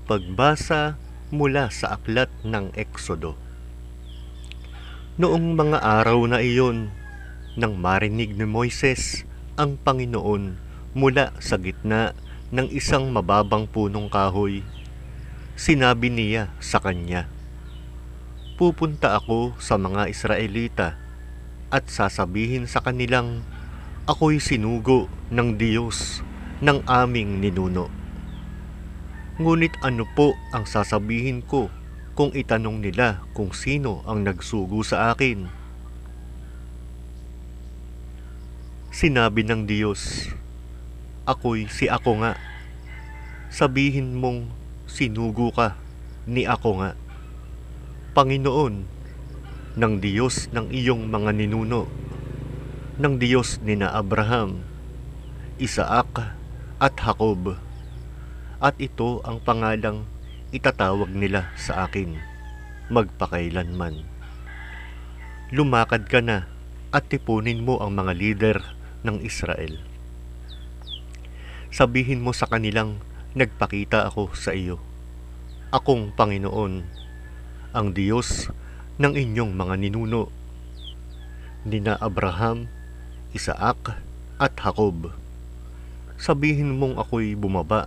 Pagbasa mula sa aklat ng Eksodo. Noong mga araw na iyon, nang marinig ni Moises ang Panginoon mula sa gitna ng isang mababang punong kahoy, sinabi niya sa kanya, "Pupunta ako sa mga Israelita at sasabihin sa kanilang, ako'y sinugo ng Diyos ng aming ninuno. Ngunit ano po ang sasabihin ko kung itanong nila kung sino ang nagsugo sa akin?" Sinabi ng Diyos, "Ako'y si Ako nga. Sabihin mong sinugo ka ni Ako nga, Panginoon, ng Diyos ng iyong mga ninuno, ng Diyos nina Abraham, Isaac at Jacob. At ito ang pangalang itatawag nila sa akin, magpakailanman. Lumakad ka na at tipunin mo ang mga lider ng Israel. Sabihin mo sa kanilang, nagpakita ako sa iyo. Akong Panginoon, ang Diyos ng inyong mga ninuno, nina Abraham, Isaac at Jacob. Sabihin mong ako'y bumaba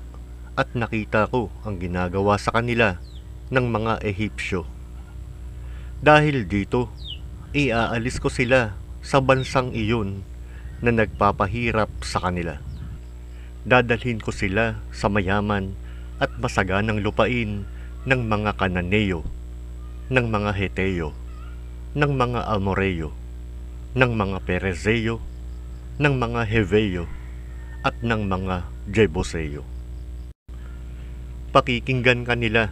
at nakita ko ang ginagawa sa kanila ng mga Ehipsyo. Dahil dito, iaalis ko sila sa bansang iyon na nagpapahirap sa kanila. Dadalhin ko sila sa mayaman at masaganang lupain ng mga Kananeo, ng mga Heteo, ng mga Amoreo, ng mga Perezeo, ng mga Heveo, at ng mga Jebuseo. Pakikinggan ka nila.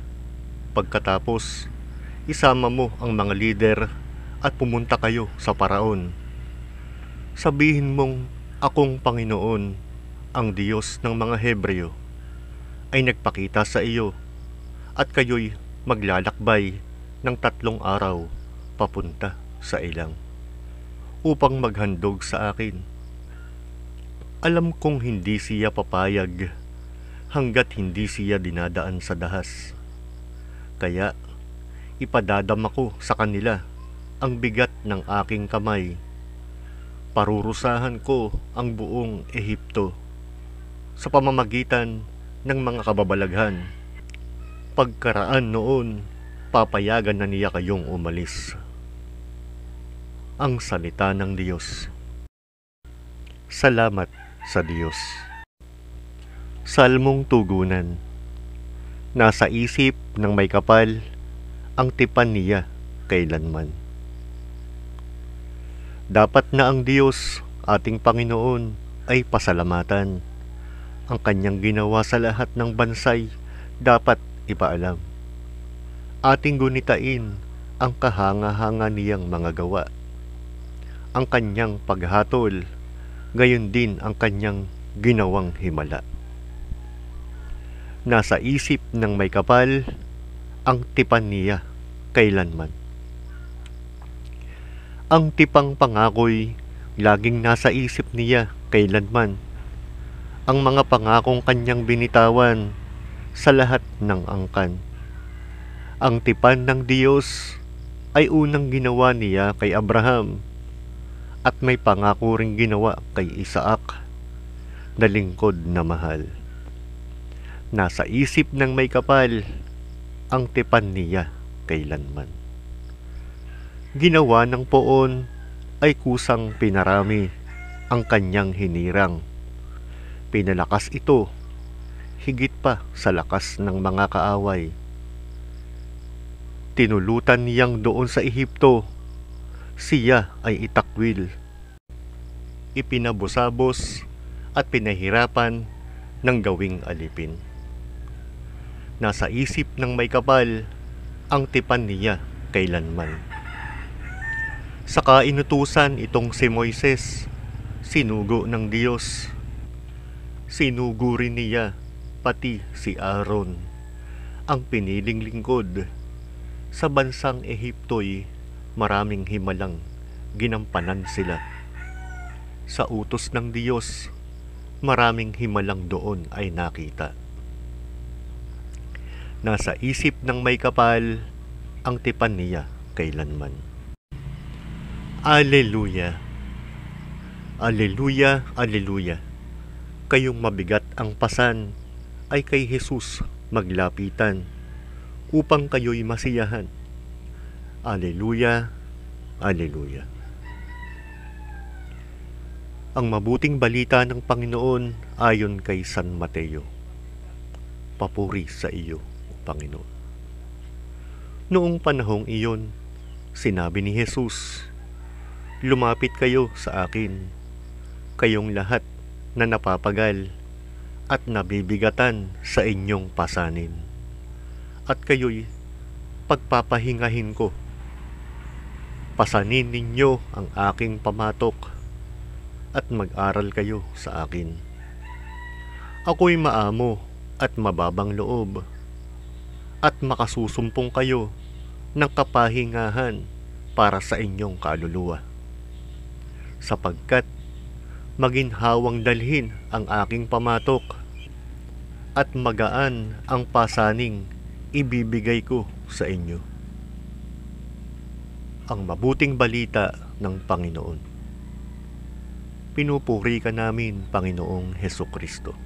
Pagkatapos, isama mo ang mga lider at pumunta kayo sa Paraon. Sabihin mong, akong Panginoon, ang Diyos ng mga Hebreo, ay nagpakita sa iyo at kayo'y maglalakbay ng 3 araw papunta sa ilang upang maghandog sa akin. Alam kong hindi siya papayag hanggat hindi siya dinadaan sa dahas. Kaya ipadadama ko sa kanila ang bigat ng aking kamay. Parurusahan ko ang buong Ehipto sa pamamagitan ng mga kababalaghan. Pagkaraan noon, papayagan na niya kayong umalis." Ang salita ng Diyos. Salamat sa Diyos. Salmong tugunan. Nasa isip ng may kapal ang tipan niya kailanman. Dapat na ang Diyos, ating Panginoon, ay pasalamatan. Ang kanyang ginawa sa lahat ng bansay dapat ipaalam. Ating gunitain ang kahanga-hanga niyang mga gawa. Ang kanyang paghatol, gayon din ang kanyang ginawang himala. Nasa isip ng may kapal ang tipan niya kailanman. Ang tipang pangako'y laging nasa isip niya kailanman. Ang mga pangakong kanyang binitawan sa lahat ng angkan. Ang tipan ng Diyos ay unang ginawa niya kay Abraham at may pangako ring ginawa kay Isaac na lingkod na mahal. Nasa isip ng may kapal ang tipan niya kailanman. Ginawa ng poon ay kusang pinarami ang kanyang hinirang. Pinalakas ito higit pa sa lakas ng mga kaaway. Tinulutan niyang doon sa Ehipto, siya ay itakwil. Ipinabusabos at pinahirapan ng gawing alipin. Nasa isip ng may kapal ang tipan niya kailanman. Sa kainutusan itong si Moises, sinugo ng Diyos. Sinugo rin niya pati si Aaron, ang piniling lingkod. Sa bansang Ehipto'y maraming himalang ginampanan sila. Sa utos ng Diyos, maraming himalang doon ay nakita. Nasa isip ng may kapal ang tipan niya kailanman. Aleluya! Aleluya! Aleluya! Kayong mabigat ang pasan ay kay Jesus maglapitan upang kayo'y masiyahan. Aleluya! Aleluya! Ang mabuting balita ng Panginoon ayon kay San Mateo. Papuri sa iyo, Panginoon. Noong panahong iyon, sinabi ni Jesus, "Lumapit kayo sa akin, kayong lahat na napapagal at nabibigatan sa inyong pasanin, at kayo'y pagpapahingahin ko. Pasanin ninyo ang aking pamatok at mag-aral kayo sa akin. Ako'y maamo at mababang loob, at makasusumpong kayo ng kapahingahan para sa inyong kaluluwa. Sapagkat maginhawang dalhin ang aking pamatok, at magaan ang pasaning ibibigay ko sa inyo." Ang mabuting balita ng Panginoon. Pinupuri ka namin, Panginoong Hesukristo.